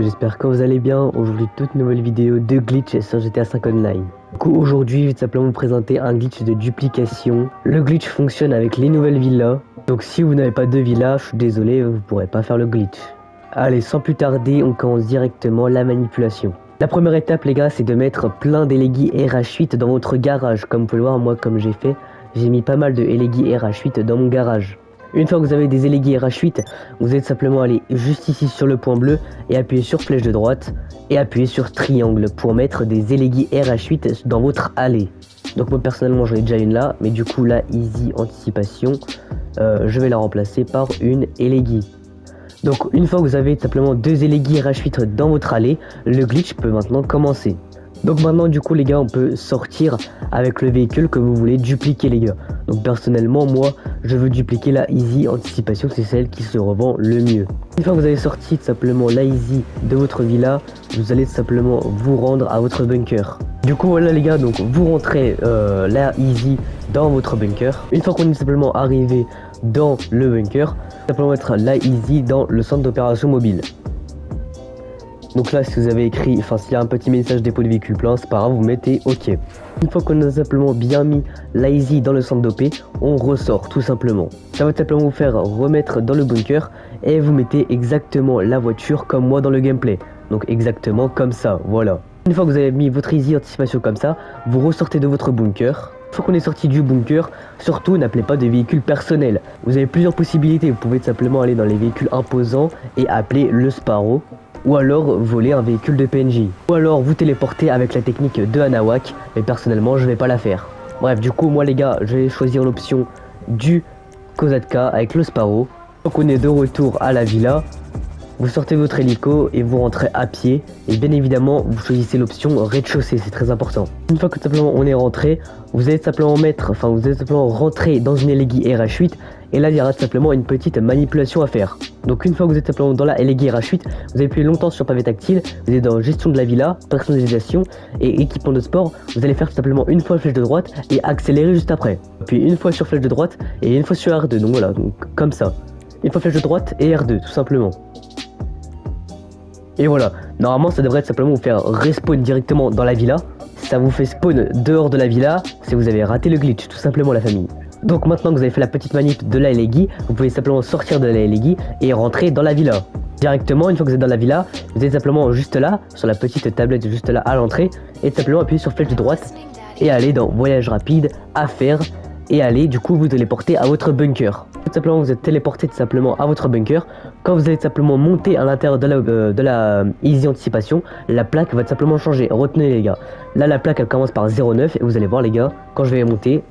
J'espère que vous allez bien. Aujourd'hui, toute nouvelle vidéo de glitch sur GTA 5 Online. Du coup, aujourd'hui, je vais simplement vous présenter un glitch de duplication. Le glitch fonctionne avec les nouvelles villas. Donc, si vous n'avez pas de villa, je suis désolé, vous pourrez pas faire le glitch. Allez, sans plus tarder, on commence directement la manipulation. La première étape, les gars, c'est de mettre plein d'Elegii RH8 dans votre garage. Comme vous pouvez le voir, moi, comme j'ai fait, j'ai mis pas mal de Elegii RH8 dans mon garage. Une fois que vous avez des Elegii RH8, vous allez simplement aller juste ici sur le point bleu et appuyer sur flèche de droite et appuyer sur triangle pour mettre des Elegii RH8 dans votre allée. Donc moi personnellement j'en ai déjà une là, mais du coup la Easy Anticipation, je vais la remplacer par une Elegii. Donc une fois que vous avez simplement deux Elegii RH8 dans votre allée, le glitch peut maintenant commencer. Donc maintenant du coup les gars, on peut sortir avec le véhicule que vous voulez dupliquer les gars. Donc personnellement moi je veux dupliquer la Easy Anticipation, c'est celle qui se revend le mieux. Une fois que vous avez sorti simplement la Easy de votre villa, vous allez simplement vous rendre à votre bunker. Du coup voilà les gars, donc vous rentrez la Easy dans votre bunker. Une fois qu'on est simplement arrivé dans le bunker, simplement mettre la Easy dans le centre d'opération mobile. Donc là, si vous avez écrit, enfin s'il y a un petit message dépôt de véhicule plein, c'est pas grave, vous mettez OK. Une fois qu'on a simplement bien mis la Easy dans le centre d'OP, on ressort tout simplement. Ça va simplement vous faire remettre dans le bunker et vous mettez exactement la voiture comme moi dans le gameplay. Donc exactement comme ça, voilà. Une fois que vous avez mis votre Easy Anticipation comme ça, vous ressortez de votre bunker. Une fois qu'on est sorti du bunker, surtout n'appelez pas de véhicules personnels. Vous avez plusieurs possibilités, vous pouvez simplement aller dans les véhicules imposants et appeler le Sparrow. Ou alors voler un véhicule de PNJ. Ou alors vous téléporter avec la technique de Hanawak, mais personnellement je vais pas la faire. Bref, du coup moi les gars, je vais choisir l'option du Kozatka avec le Sparrow. Donc on est de retour à la villa. Vous sortez votre hélico et vous rentrez à pied. Et bien évidemment, vous choisissez l'option rez-de-chaussée, c'est très important. Une fois que simplement on est rentré, vous allez simplement rentrer dans une Elegii RH8. Et là, il y aura simplement une petite manipulation à faire. Donc une fois que vous êtes simplement dans la Elegii RH8, vous allez appuyer longtemps sur pavé tactile. Vous êtes dans gestion de la villa, personnalisation et équipement de sport. Vous allez faire tout simplement une fois flèche de droite et accélérer juste après. Puis une fois sur flèche de droite et une fois sur R2. Donc voilà, donc comme ça. Une fois flèche de droite et R2, tout simplement. Et voilà, normalement ça devrait simplement vous faire respawn directement dans la villa. Ça vous fait spawn dehors de la villa, si vous avez raté le glitch, tout simplement la famille. Donc maintenant que vous avez fait la petite manip de la Elegii, vous pouvez simplement sortir de la Elegii et rentrer dans la villa. Directement, une fois que vous êtes dans la villa, vous êtes simplement juste là, sur la petite tablette juste là à l'entrée, et simplement appuyer sur flèche de droite et aller dans voyage rapide, affaires, et aller du coup vous téléporter à votre bunker. Tout simplement vous êtes téléporté tout simplement à votre bunker. Quand vous allez simplement monter à l'intérieur de la Easy Anticipation, la plaque va tout simplement changer. Retenez les gars, là la plaque elle commence par 09 et vous allez voir les gars, quand je vais monter,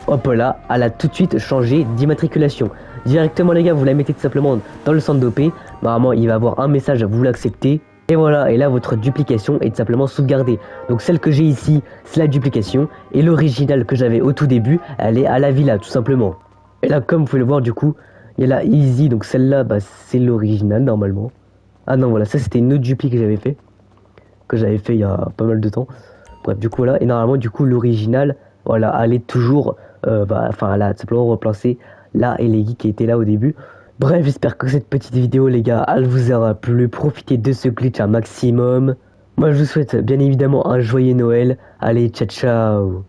hop là, elle a tout de suite changé d'immatriculation. Directement les gars, vous la mettez tout simplement dans le centre d'OP. Normalement il va avoir un message, vous l'acceptez. Et voilà, et là votre duplication est tout simplement sauvegardée. Donc celle que j'ai ici, c'est la duplication. Et l'original que j'avais au tout début, elle est à la villa tout simplement. Et là comme vous pouvez le voir du coup, il y a la Easy, donc celle-là bah, c'est l'original normalement. Ah non voilà, ça c'était une autre dupli que j'avais fait. Que j'avais fait il y a pas mal de temps. Bref du coup voilà, et normalement du coup l'original, voilà, elle est toujours, elle a simplement remplacé la Elegii qui était là au début. Bref, j'espère que cette petite vidéo les gars, elle vous aura plu. Profitez de ce glitch un maximum. Moi je vous souhaite bien évidemment un joyeux Noël. Allez, ciao ciao.